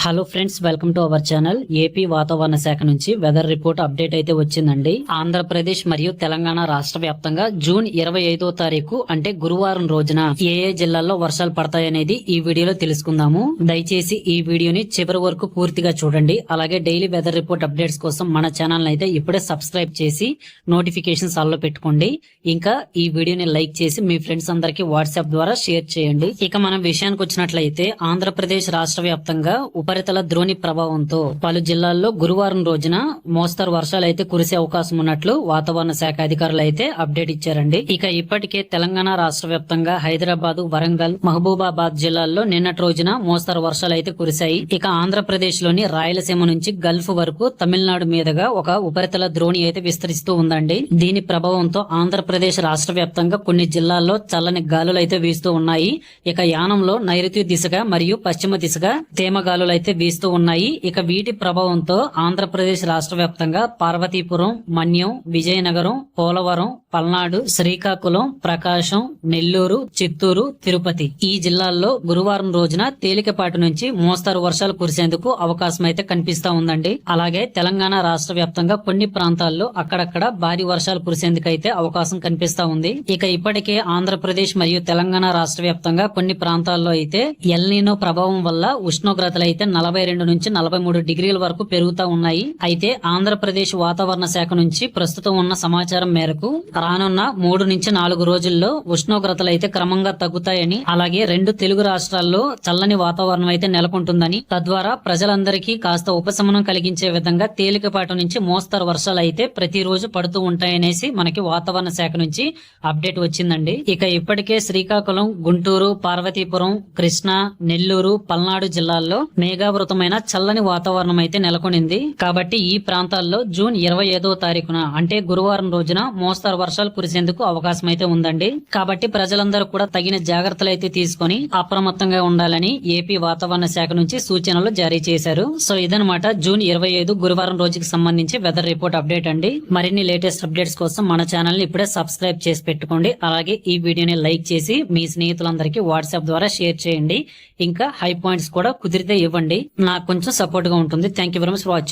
Hello friends, welcome to our channel. AP వాతావరణ శాఖ నుంచి వెదర్ రిపోర్ట్ అప్డేట్ అయితే వచ్చిందండి. ఆంధ్రప్రదేశ్ మరియు తెలంగాణ రాష్ట్ర వ్యాప్తంగా జూన్ 25వ తారీఖు అంటే గురువారం రోజున ఏ జిల్లాల్లో వర్షాలు పడతాయనేది ఈ వీడియోలో తెలుసుకుందాము. దయచేసి ఈ వీడియోని చివరి వరకు పూర్తిగా చూడండి. అలాగే డైలీ వెదర్ రిపోర్ట్ అప్డేట్స్ కోసం మన ఛానల్ అయితే ఇప్పుడే సబ్స్క్రైబ్ చేసి నోటిఫికేషన్స్ ఆల్ లో పెట్టుకోండి. ఇంకా ఈ వీడియోని లైక్ చేసి మీ ఫ్రెండ్స్ అందరికి వాట్సాప్ ద్వారా షేర్ చేయండి. ఇక మనం విషయానికి వచ్చినట్లయితే ఆంధ్రప్రదేశ్ రాష్ట్ర వ్యాప్తంగా ఉపరితల ద్రోణి ప్రభావంతో పలు జిల్లాల్లో గురువారం రోజున మోస్తరు వర్షాలు అయితే కురిసే అవకాశం ఉన్నట్లు వాతావరణ శాఖ అధికారులు అయితే అప్డేట్ ఇచ్చారండి. ఇక ఇప్పటికే తెలంగాణ రాష్ట్ర వ్యాప్తంగా హైదరాబాద్, వరంగల్, మహబూబాబాద్ జిల్లాల్లో నిన్నటి రోజున మోస్తరు వర్షాలు అయితే కురిశాయి. ఇక ఆంధ్రప్రదేశ్ లోని రాయలసీమ నుంచి గల్ఫ్ వరకు తమిళనాడు మీదుగా ఒక ఉపరితల ద్రోణి అయితే విస్తరిస్తూ ఉందండి. దీని ప్రభావంతో ఆంధ్రప్రదేశ్ రాష్ట్ర వ్యాప్తంగా కొన్ని జిల్లాల్లో చల్లని గాలులు అయితే వీస్తూ ఉన్నాయి. ఇక యానంలో నైరుతి దిశగా మరియు పశ్చిమ దిశగా తేమ గాలులు అయితే వీస్తూ ఉన్నాయి. ఇక వీటి ప్రభావంతో ఆంధ్రప్రదేశ్ రాష్ట్ర వ్యాప్తంగా పార్వతీపురం, మన్యం, విజయనగరం, పోలవరం, పల్నాడు, శ్రీకాకుళం, ప్రకాశం, నెల్లూరు, చిత్తూరు, తిరుపతి ఈ జిల్లాల్లో గురువారం రోజున తేలికపాటి నుంచి మోస్తరు వర్షాలు కురిసేందుకు అవకాశం అయితే కనిపిస్తా ఉందండి. అలాగే తెలంగాణ రాష్ట్ర వ్యాప్తంగా కొన్ని ప్రాంతాల్లో అక్కడక్కడ భారీ వర్షాలు కురిసేందుకైతే అవకాశం కనిపిస్తా ఉంది. ఇక ఇప్పటికే ఆంధ్రప్రదేశ్ మరియు తెలంగాణ రాష్ట్ర వ్యాప్తంగా కొన్ని ప్రాంతాల్లో అయితే ఎల్ నీనో ప్రభావం వల్ల ఉష్ణోగ్రతలు అయితే 42 నుంచి 43 డిగ్రీల వరకు పెరుగుతా ఉన్నాయి. అయితే ఆంధ్రప్రదేశ్ వాతావరణ శాఖ నుంచి ప్రస్తుతం ఉన్న సమాచారం మేరకు రానున్న 3 నుంచి 4 రోజుల్లో ఉష్ణోగ్రతలు అయితే క్రమంగా తగ్గుతాయని, అలాగే 2 తెలుగు రాష్ట్రాల్లో చల్లని వాతావరణం అయితే నెలకొంటుందని, తద్వారా ప్రజలందరికీ కాస్త ఉపశమనం కలిగించే విధంగా తేలికపాటి నుంచి మోస్తరు వర్షాలు అయితే ప్రతిరోజు పడుతూ ఉంటాయనేసి మనకి వాతావరణ శాఖ నుంచి అప్డేట్ వచ్చిందండి. ఇక ఇప్పటికే శ్రీకాకుళం, గుంటూరు, పార్వతీపురం, కృష్ణా, నెల్లూరు, పల్నాడు జిల్లాల్లో మేఘావృతమైన చల్లని వాతావరణం అయితే నెలకొనింది. కాబట్టి ఈ ప్రాంతాల్లో జూన్ 25వ తారీఖున అంటే గురువారం రోజున మోస్తరు వర్షాలు కురిసేందుకు అవకాశం అయితే ఉందండి. కాబట్టి ప్రజలందరూ కూడా తగిన జాగ్రత్తలు అయితే తీసుకొని అప్రమత్తంగా ఉండాలని ఏపీ వాతావరణ శాఖ నుంచి సూచనలు జారీ చేశారు. సో ఇదనమాట జూన్ 25 గురువారం రోజుకి సంబంధించి వెదర్ రిపోర్ట్ అప్డేట్ అండి. మరిన్ని లేటెస్ట్ అప్డేట్స్ కోసం మన ఛానల్ ని ఇప్పుడే సబ్స్క్రైబ్ చేసి పెట్టుకోండి. అలాగే ఈ వీడియోని లైక్ చేసి మీ స్నేహితులందరికీ వాట్సాప్ ద్వారా షేర్ చేయండి. ఇంకా హై పాయింట్స్ కూడా కుదిరితే ఇవ్వండి. నాకు కొంచెం సపోర్ట్ గా ఉంటుంది. Thank you very much for watching.